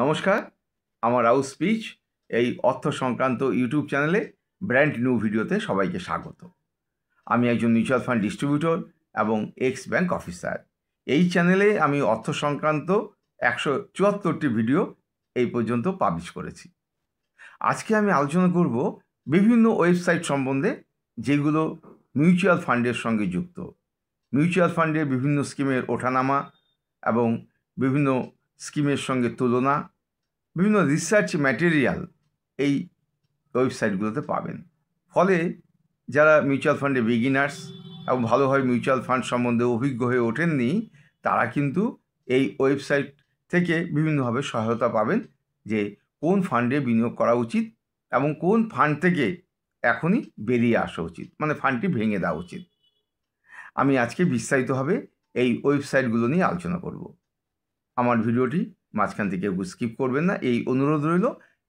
নমস্কার, আমার রাউস স্পিচ এই অর্থ সংক্রান্ত ইউটিউব চ্যানেলে ব্র্যান্ড নিউ ভিডিওতে সবাইকে স্বাগত। আমি একজন মিউচুয়াল ফান্ড ডিস্ট্রিবিউটর এবং এক্স ব্যাংক অফিসার। এই চ্যানেলে আমি অর্থ সংক্রান্ত 174টি ভিডিও এই পর্যন্ত পাবলিশ করেছি। আজকে আমি আলোচনা করব বিভিন্ন ওয়েবসাইট সম্বন্ধে যেগুলো মিউচুয়াল ফান্ডের সঙ্গে যুক্ত। মিউচুয়াল ফান্ডের বিভিন্ন স্কিমের ওঠানামা এবং বিভিন্ন স্কিমের সঙ্গে তুলনা, বিভিন্ন রিসার্চ ম্যাটেরিয়াল এই ওয়েবসাইটগুলোতে পাবেন। ফলে যারা মিউচুয়াল ফান্ডে বিগিনার্স এবং ভালোভাবে মিউচুয়াল ফান্ড সম্বন্ধে অভিজ্ঞ হয়ে ওঠেননি, তারা কিন্তু এই ওয়েবসাইট থেকে বিভিন্নভাবে সহায়তা পাবেন যে কোন ফান্ডে বিনিয়োগ করা উচিত এবং কোন ফান্ড থেকে এখনই বেরিয়ে আসা উচিত, মানে ফান্ডটি ভেঙে দেওয়া উচিত। আমি আজকে বিস্তারিতভাবে এই ওয়েবসাইটগুলো নিয়ে আলোচনা করব। আমার ভিডিওটি মাঝখান থেকে কেউ স্কিপ করবেন না, এই অনুরোধ রইল।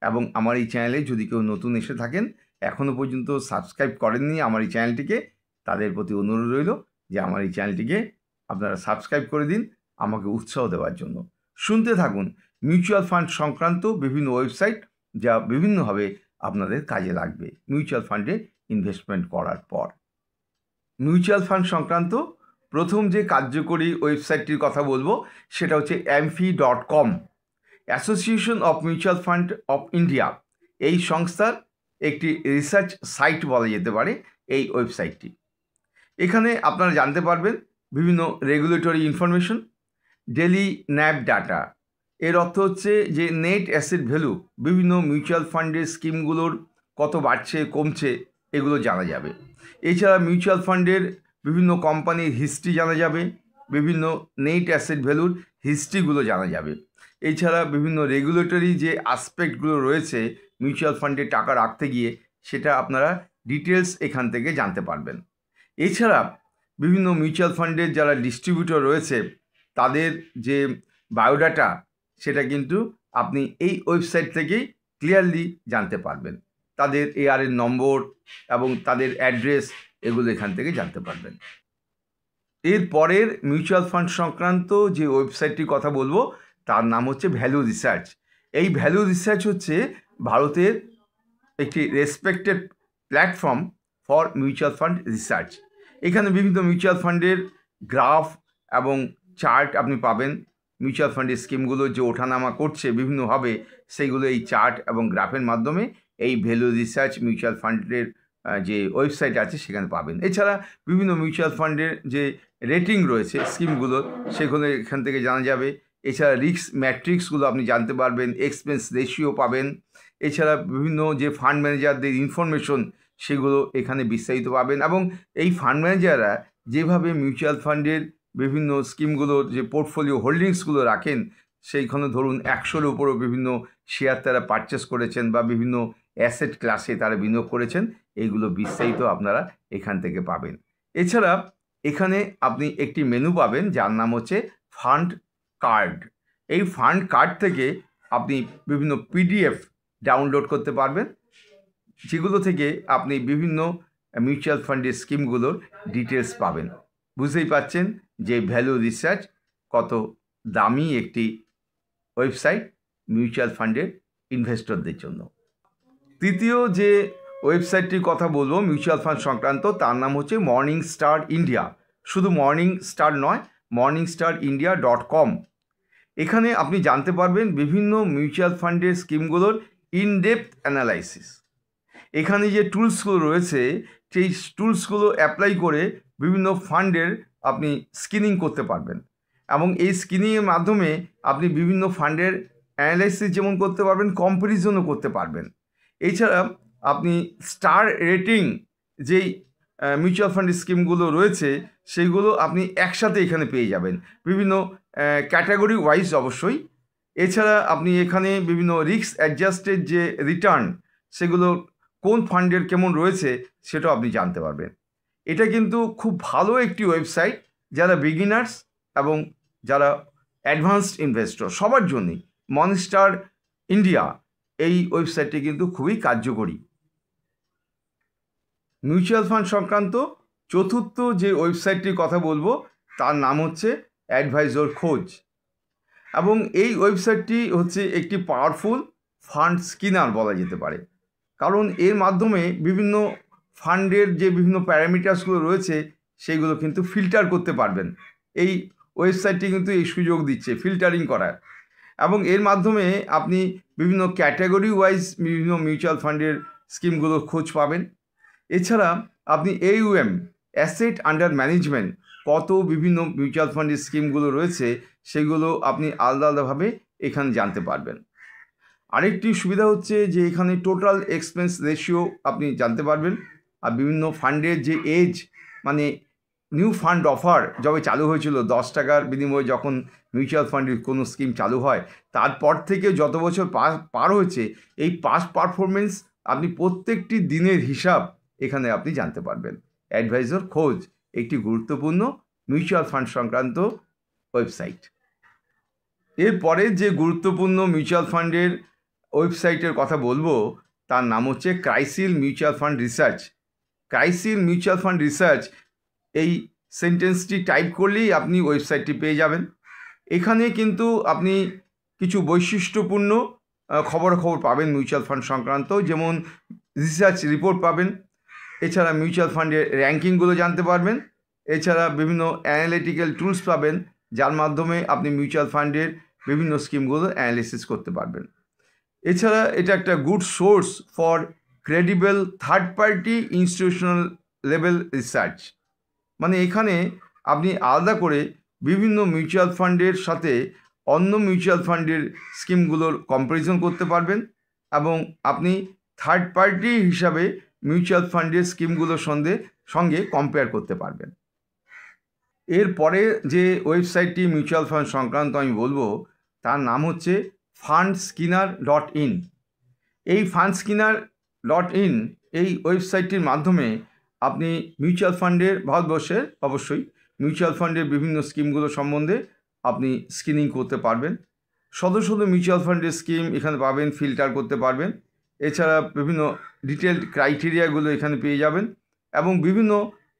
এবং আমার এই চ্যানেলে যদি কেউ নতুন এসে থাকেন, এখনও পর্যন্ত সাবস্ক্রাইব করেননি আমার এই চ্যানেলটিকে, তাদের প্রতি অনুরোধ রইল যে আমার এই চ্যানেলটিকে আপনারা সাবস্ক্রাইব করে দিন আমাকে উৎসাহ দেওয়ার জন্য। শুনতে থাকুন মিউচুয়াল ফান্ড সংক্রান্ত বিভিন্ন ওয়েবসাইট, যা বিভিন্নভাবে আপনাদের কাজে লাগবে মিউচুয়াল ফান্ডে ইনভেস্টমেন্ট করার পর। মিউচুয়াল ফান্ড সংক্রান্ত প্রথম যে কার্যকরী ওয়েবসাইটটির কথা বলবো সেটা হচ্ছে AMFI.com, association of mutual fund of India. এই সংস্থার একটি রিসার্চ সাইট বলা যেতে পারে এই ওয়েবসাইটটি। এখানে আপনারা জানতে পারবেন বিভিন্ন রেগুলেটরি ইনফরমেশন, ডেলি ন্যাব ডাটা। এর অর্থ হচ্ছে যে নেট অ্যাসেট ভ্যালু, বিভিন্ন মিউচুয়াল ফান্ডের স্কিমগুলোর কত বাড়ছে কমছে এগুলো জানা যাবে। এছাড়া মিউচুয়াল ফান্ডের বিভিন্ন কোম্পানির হিস্ট্রি জানা যাবে, বিভিন্ন নেট অ্যাসেট ভ্যালুর হিস্ট্রিগুলো জানা যাবে। এছাড়া বিভিন্ন রেগুলেটরি যে আসপেক্টগুলো রয়েছে মিউচুয়াল ফান্ডে টাকা রাখতে গিয়ে, সেটা আপনারা ডিটেলস এখান থেকে জানতে পারবেন। এছাড়া বিভিন্ন মিউচুয়াল ফান্ডের যারা ডিস্ট্রিবিউটর রয়েছে তাদের যে বায়োডাটা, সেটা কিন্তু আপনি এই ওয়েবসাইট থেকেই ক্লিয়ারলি জানতে পারবেন। তাদের ARN নম্বর এবং তাদের অ্যাড্রেস এগুলো এখান থেকে জানতে পারবেন। এর পরের মিউচুয়াল ফান্ড সংক্রান্ত যে ওয়েবসাইটটির কথা বলবো তার নাম হচ্ছে ভ্যালু রিসার্চ। এই ভ্যালু রিসার্চ হচ্ছে ভারতের একটি respected platform for mutual fund research. এখানে বিভিন্ন মিউচুয়াল ফান্ডের গ্রাফ এবং চার্ট আপনি পাবেন। মিউচুয়াল ফান্ডের স্কিমগুলো যে ওঠানামা করছে বিভিন্নভাবে, সেইগুলো এই চার্ট এবং গ্রাফের মাধ্যমে এই ভ্যালু রিসার্চ মিউচুয়াল ফান্ডের যে ওয়েবসাইট আছে সেখানে পাবেন। এছাড়া বিভিন্ন মিউচুয়াল ফান্ডের যে রেটিং রয়েছে স্কিমগুলোর, সেগুলো এখান থেকে জানা যাবে। এছাড়া রিস্ক ম্যাট্রিক্সগুলো আপনি জানতে পারবেন, এক্সপেন্স রেশিও পাবেন। এছাড়া বিভিন্ন যে ফান্ড ম্যানেজারদের ইনফরমেশন সেগুলো এখানে বিস্তারিত পাবেন। এবং এই ফান্ড ম্যানেজাররা যেভাবে মিউচুয়াল ফান্ডের বিভিন্ন স্কিমগুলোর যে পোর্টফোলিও হোল্ডিংসগুলো রাখেন, সেইখানে ধরুন 100-এর উপরও বিভিন্ন শেয়ার তারা পারচেস করেছেন বা বিভিন্ন অ্যাসেট ক্লাসে তারা বিনিয়োগ করেছেন, এইগুলো বিস্তারিত আপনারা এখান থেকে পাবেন। এছাড়া এখানে আপনি একটি মেনু পাবেন যার নাম হচ্ছে ফান্ড কার্ড। এই ফান্ড কার্ড থেকে আপনি বিভিন্ন PDF ডাউনলোড করতে পারবেন, যেগুলো থেকে আপনি বিভিন্ন মিউচুয়াল ফান্ডের স্কিমগুলোর ডিটেলস পাবেন। বুঝতেই পাচ্ছেন যে ভ্যালু রিসার্চ কত দামি একটি ওয়েবসাইট মিউচুয়াল ফান্ডের ইনভেস্টরদের জন্য। তৃতীয় যে ওয়েবসাইটটির কথা বলবো মিউচুয়াল ফান্ড সংক্রান্ত, তার নাম হচ্ছে মর্নিং স্টার ইন্ডিয়া। শুধু মর্নিং স্টার নয়, morningstarindia.com। এখানে আপনি জানতে পারবেন বিভিন্ন মিউচুয়াল ফান্ডের স্কিমগুলোর ইনডেপথ অ্যানালাইসিস। এখানে যে টুলসগুলো রয়েছে সেই টুলসগুলো অ্যাপ্লাই করে বিভিন্ন ফান্ডের আপনি স্ক্রিনিং করতে পারবেন। এবং এই স্ক্রিনিংয়ের মাধ্যমে আপনি বিভিন্ন ফান্ডের অ্যানালাইসিস যেমন করতে পারবেন, কম্প্যারিজনও করতে পারবেন। এছাড়া আপনি স্টার রেটিং যেই মিউচুয়াল ফান্ডের স্কিমগুলো রয়েছে সেইগুলো আপনি একসাথে এখানে পেয়ে যাবেন, বিভিন্ন ক্যাটাগরি ওয়াইজ অবশ্যই। এছাড়া আপনি এখানে বিভিন্ন রিস্ক অ্যাডজাস্টেড যে রিটার্ন, সেগুলো কোন ফান্ডের কেমন রয়েছে সেটাও আপনি জানতে পারবেন। এটা কিন্তু খুব ভালো একটি ওয়েবসাইট যারা বিগিনার্স এবং যারা অ্যাডভান্সড ইনভেস্টর সবার জন্যই। মর্নিংস্টার ইন্ডিয়া এই ওয়েবসাইটটি কিন্তু খুবই কার্যকরী। মিউচুয়াল ফান্ড সংক্রান্ত চতুর্থ যে ওয়েবসাইটটির কথা বলবো তার নাম হচ্ছে অ্যাডভাইজর খোঁজ। এবং এই ওয়েবসাইটটি হচ্ছে একটি পাওয়ারফুল ফান্ড স্ক্রিনার বলা যেতে পারে, কারণ এর মাধ্যমে বিভিন্ন ফান্ডের যে বিভিন্ন প্যারামিটার্সগুলো রয়েছে সেইগুলো কিন্তু ফিল্টার করতে পারবেন। এই ওয়েবসাইটটি কিন্তু এই সুযোগ দিচ্ছে ফিল্টারিং করার, এবং এর মাধ্যমে আপনি বিভিন্ন ক্যাটাগরি ওয়াইজ বিভিন্ন মিউচুয়াল ফান্ডের স্কিমগুলোর খোঁজ পাবেন। এছাড়া আপনি AUM অ্যাসেট আন্ডার ম্যানেজমেন্ট কত বিভিন্ন মিউচুয়াল ফান্ডের স্কিমগুলো রয়েছে সেগুলো আপনি আলাদা আলাদাভাবে এখানে জানতে পারবেন। আরেকটি সুবিধা হচ্ছে যে এখানে টোটাল এক্সপেন্স রেশিও আপনি জানতে পারবেন, আর বিভিন্ন ফান্ডের যে এজ, মানে নিউ ফান্ড অফার যবে চালু হয়েছিল 10 টাকার বিনিময়ে যখন মিউচুয়াল ফান্ডের কোনো স্কিম চালু হয়, তারপর থেকে যত বছর পার হয়েছে এই পাস্ট পারফরমেন্স আপনি প্রত্যেকটি দিনের হিসাব এখানে আপনি জানতে পারবেন। অ্যাডভাইজার খোঁজ একটি গুরুত্বপূর্ণ মিউচুয়াল ফান্ড সংক্রান্ত ওয়েবসাইট। এরপরে যে গুরুত্বপূর্ণ মিউচুয়াল ফান্ডের ওয়েবসাইটের কথা বলবো তার নাম হচ্ছে CRISIL mutual fund research. CRISIL mutual fund research এই সেন্টেন্সটি টাইপ করলেই আপনি ওয়েবসাইটটি পেয়ে যাবেন। এখানে কিন্তু আপনি কিছু বৈশিষ্ট্যপূর্ণ খবরাখবর পাবেন মিউচুয়াল ফান্ড সংক্রান্ত, যেমন রিসার্চ রিপোর্ট পাবেন, এছাড়া মিউচুয়াল ফান্ডের র্যাঙ্কিংগুলো জানতে পারবেন, এছাড়া বিভিন্ন অ্যানালিটিক্যাল টুলস পাবেন যার মাধ্যমে আপনি মিউচুয়াল ফান্ডের বিভিন্ন স্কিমগুলো অ্যানালিসিস করতে পারবেন। এছাড়া এটা একটা good source for credible third party institutional level research, মানে এখানে আপনি আলাদা করে বিভিন্ন মিউচুয়াল ফান্ডের সাথে অন্য মিউচুয়াল ফান্ডের স্কিমগুলোর কম্প্যারিজন করতে পারবেন, এবং আপনি থার্ড পার্টি হিসাবে মিউচুয়াল ফান্ডের স্কিমগুলোর সঙ্গে কম্পেয়ার করতে পারবেন। এরপরে যে ওয়েবসাইটটি মিউচুয়াল ফান্ড সংক্রান্ত আমি বলবো তার নাম হচ্ছে fundskinner.in। এই fundskinner.in এই ওয়েবসাইটটির মাধ্যমে আপনি মিউচুয়াল ফান্ডের ভারতবর্ষের অবশ্যই মিউচুয়াল ফান্ডের বিভিন্ন স্কিমগুলো সম্বন্ধে আপনি স্ক্রিনিং করতে পারবেন। শত মিউচুয়াল ফান্ডের স্কিম এখানে পাবেন, ফিল্টার করতে পারবেন। এছাড়া বিভিন্ন ডিটেলড ক্রাইটেরিয়াগুলো এখানে পেয়ে যাবেন, এবং বিভিন্ন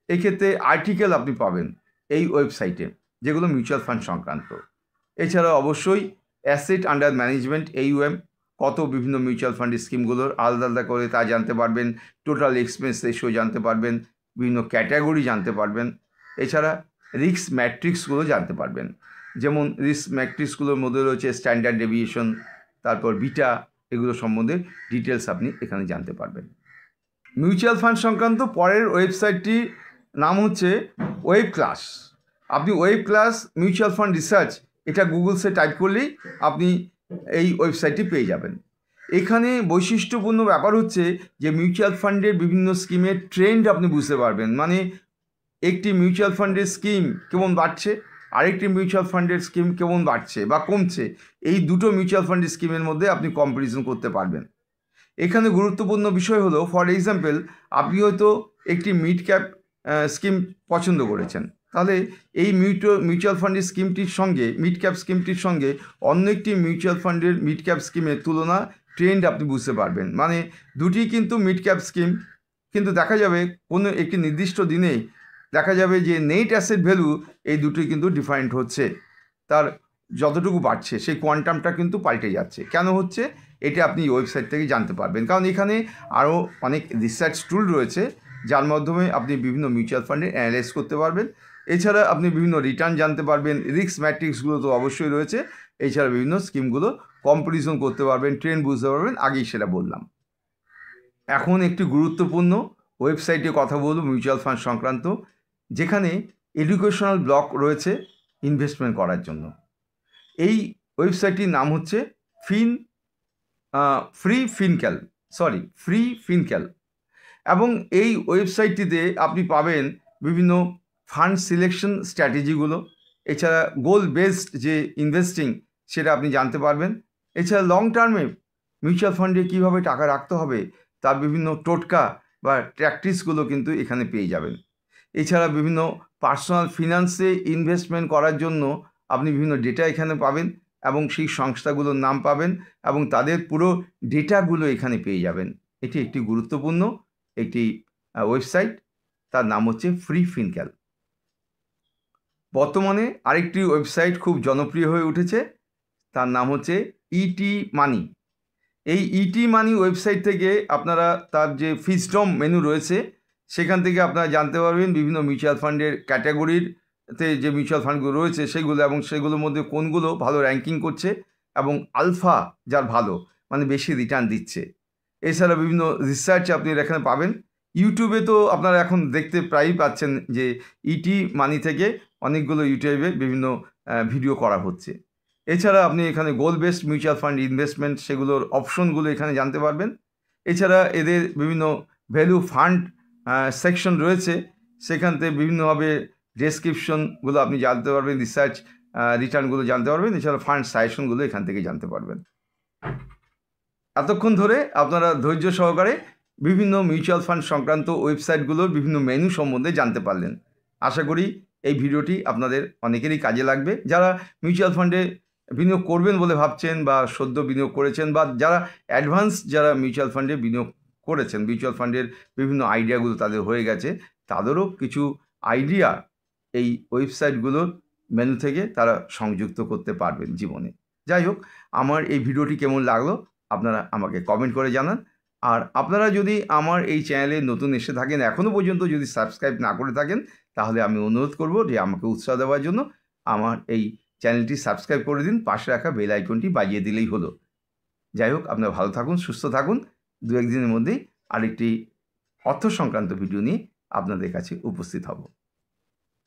এক্ষেত্রে আর্টিকেল আপনি পাবেন এই ওয়েবসাইটে যেগুলো মিউচুয়াল ফান্ড সংক্রান্ত। এছাড়া অবশ্যই অ্যাসেট আন্ডার ম্যানেজমেন্ট AUM কত বিভিন্ন মিউচুয়াল ফান্ডের স্কিমগুলোর আলাদা আলাদা করে তা জানতে পারবেন, টোটাল এক্সপেন্স রেশিও জানতে পারবেন, বিভিন্ন ক্যাটাগরি জানতে পারবেন। এছাড়া রিস্ক ম্যাট্রিক্সগুলো জানতে পারবেন, যেমন রিস্ক ম্যাট্রিক্সগুলোর মধ্যে রয়েছে স্ট্যান্ডার্ড ডেভিয়েশন, তারপর বিটা, এগুলো সম্বন্ধে ডিটেলস আপনি এখানে জানতে পারবেন। মিউচুয়াল ফান্ড সংক্রান্ত পরের ওয়েবসাইটটির নাম হচ্ছে ওয়েব ক্লাস। আপনি web class mutual fund research এটা গুগলসে টাইপ করলেই আপনি এই ওয়েবসাইটটি পেয়ে যাবেন। এখানে বৈশিষ্ট্যপূর্ণ ব্যাপার হচ্ছে যে মিউচুয়াল ফান্ডের বিভিন্ন স্কিমের ট্রেন্ড আপনি বুঝতে পারবেন, মানে একটি মিউচুয়াল ফান্ডের স্কিম কেমন বাড়ছে, আরেকটি মিউচুয়াল ফান্ডের স্কিম কেমন বাড়ছে বা কমছে, এই দুটো মিউচুয়াল ফান্ডের স্কিমের মধ্যে আপনি কম্পারিজন করতে পারবেন। এখানে গুরুত্বপূর্ণ বিষয় হলো, ফর এক্সাম্পল আপনি হয়তো একটি মিড ক্যাপ স্কিম পছন্দ করেছেন, তাহলে এই মিউচুয়াল ফান্ডের স্কিমটির সঙ্গে মিড ক্যাপ স্কিমটির সঙ্গে অন্য একটি মিউচুয়াল ফান্ডের মিড ক্যাপ স্কিমের তুলনা ট্রেন্ড আপনি বুঝতে পারবেন। মানে দুটি কিন্তু মিড ক্যাপ স্কিম, কিন্তু দেখা যাবে কোনো একটি নির্দিষ্ট দিনে দেখা যাবে যে নেট অ্যাসেট ভ্যালু এই দুটোই কিন্তু ডিফারেন্ট হচ্ছে, তার যতটুকু বাড়ছে সেই কোয়ান্টামটা কিন্তু পাল্টে যাচ্ছে। কেন হচ্ছে এটা আপনি ওয়েবসাইট থেকে জানতে পারবেন, কারণ এখানে আরও অনেক রিসার্চ টুল রয়েছে যার মাধ্যমে আপনি বিভিন্ন মিউচুয়াল ফান্ডে অ্যানালাইজ করতে পারবেন। এছাড়া আপনি বিভিন্ন রিটার্ন জানতে পারবেন, রিস্ক ম্যাট্রিক্সগুলো তো অবশ্যই রয়েছে, এছাড়া বিভিন্ন স্কিমগুলো কম্পারিজন করতে পারবেন, ট্রেন্ড বুঝতে পারবেন, আগেই সেটা বললাম। এখন একটি গুরুত্বপূর্ণ ওয়েবসাইটে কথা বলব মিউচুয়াল ফান্ড সংক্রান্ত, যেখানে এডুকেশনাল ব্লক রয়েছে ইনভেস্টমেন্ট করার জন্য। এই ওয়েবসাইটটির নাম হচ্ছে ফ্রি ফিনক্যাল, এবং এই ওয়েবসাইটটিতে আপনি পাবেন বিভিন্ন ফান্ড সিলেকশন স্ট্র্যাটেজিগুলো, এছাড়া গোল বেসড যে ইনভেস্টিং সেটা আপনি জানতে পারবেন। এছাড়া লং টার্মে মিউচুয়াল ফান্ডে কীভাবে টাকা রাখতে হবে তার বিভিন্ন টোটকা বা প্র্যাকটিসগুলো কিন্তু এখানে পেয়ে যাবেন। এছাড়া বিভিন্ন পার্সোনাল ফিনান্সে ইনভেস্টমেন্ট করার জন্য আপনি বিভিন্ন ডেটা এখানে পাবেন, এবং সেই সংস্থাগুলোর নাম পাবেন, এবং তাদের পুরো ডেটাগুলো এখানে পেয়ে যাবেন। এটি একটি গুরুত্বপূর্ণ একটি ওয়েবসাইট, তার নাম হচ্ছে ফ্রি ফিনক্যাল। বর্তমানে আরেকটি ওয়েবসাইট খুব জনপ্রিয় হয়ে উঠেছে, তার নাম হচ্ছে ইটি মানি। এই ইটি মানি ওয়েবসাইট থেকে আপনারা তার যে ফিজডম মেনু রয়েছে সেখান থেকে আপনারা জানতে পারবেন বিভিন্ন মিউচুয়াল ফান্ডের ক্যাটাগরিতে যে মিউচুয়াল ফান্ডগুলো রয়েছে সেগুলো, এবং সেগুলোর মধ্যে কোনগুলো ভালো র্যাঙ্কিং করছে এবং আলফা যার ভালো মানে বেশি রিটার্ন দিচ্ছে। এছাড়া বিভিন্ন রিসার্চ আপনি এখানে পাবেন। ইউটিউবে তো আপনারা এখন দেখতে প্রায়ই পাচ্ছেন যে ইটি মানি থেকে অনেকগুলো ইউটিউবে বিভিন্ন ভিডিও করা হচ্ছে। এছাড়া আপনি এখানে গোল বেসড মিউচুয়াল ফান্ড ইনভেস্টমেন্ট সেগুলোর অপশনগুলো এখানে জানতে পারবেন। এছাড়া এদের বিভিন্ন ভ্যালু ফান্ড সেকশন রয়েছে, সেখান থেকে বিভিন্নভাবে ডেসক্রিপশনগুলো আপনি জানতে পারবেন, রিসার্চ রিটার্নগুলো জানতে পারবেন। এছাড়া ফান্ড সাজেশনগুলো এখান থেকে জানতে পারবেন। এতক্ষণ ধরে আপনারা ধৈর্য সহকারে বিভিন্ন মিউচুয়াল ফান্ড সংক্রান্ত ওয়েবসাইটগুলোর বিভিন্ন মেনু সম্বন্ধে জানতে পারলেন। আশা করি এই ভিডিওটি আপনাদের অনেকেরই কাজে লাগবে। যারা মিউচুয়াল ফান্ডে বিনিয়োগ করবেন বলে ভাবছেন বা সদ্য বিনিয়োগ করেছেন, বা যারা অ্যাডভান্স যারা মিউচুয়াল ফান্ডে বিনিয়োগ করেছেন, মিউচুয়াল ফান্ডের বিভিন্ন আইডিয়াগুলো তাদের হয়ে গেছে, তাদেরও কিছু আইডিয়া এই ওয়েবসাইটগুলোর মেনু থেকে তারা সংযুক্ত করতে পারবেন জীবনে। যাই হোক, আমার এই ভিডিওটি কেমন লাগলো আপনারা আমাকে কমেন্ট করে জানান। আর আপনারা যদি আমার এই চ্যানেলে নতুন এসে থাকেন, এখনও পর্যন্ত যদি সাবস্ক্রাইব না করে থাকেন, তাহলে আমি অনুরোধ করব যে আমাকে উৎসাহ দেওয়ার জন্য আমার এই চ্যানেলটি সাবস্ক্রাইব করে দিন, পাশে রাখা বেল আইকনটি বাজিয়ে দিলেই হলো। যাই হোক, আপনারা ভালো থাকুন, সুস্থ থাকুন। দু একদিনের মধ্যেই আরেকটি অর্থ সংক্রান্ত ভিডিও নিয়ে আপনাদের কাছে উপস্থিত হব।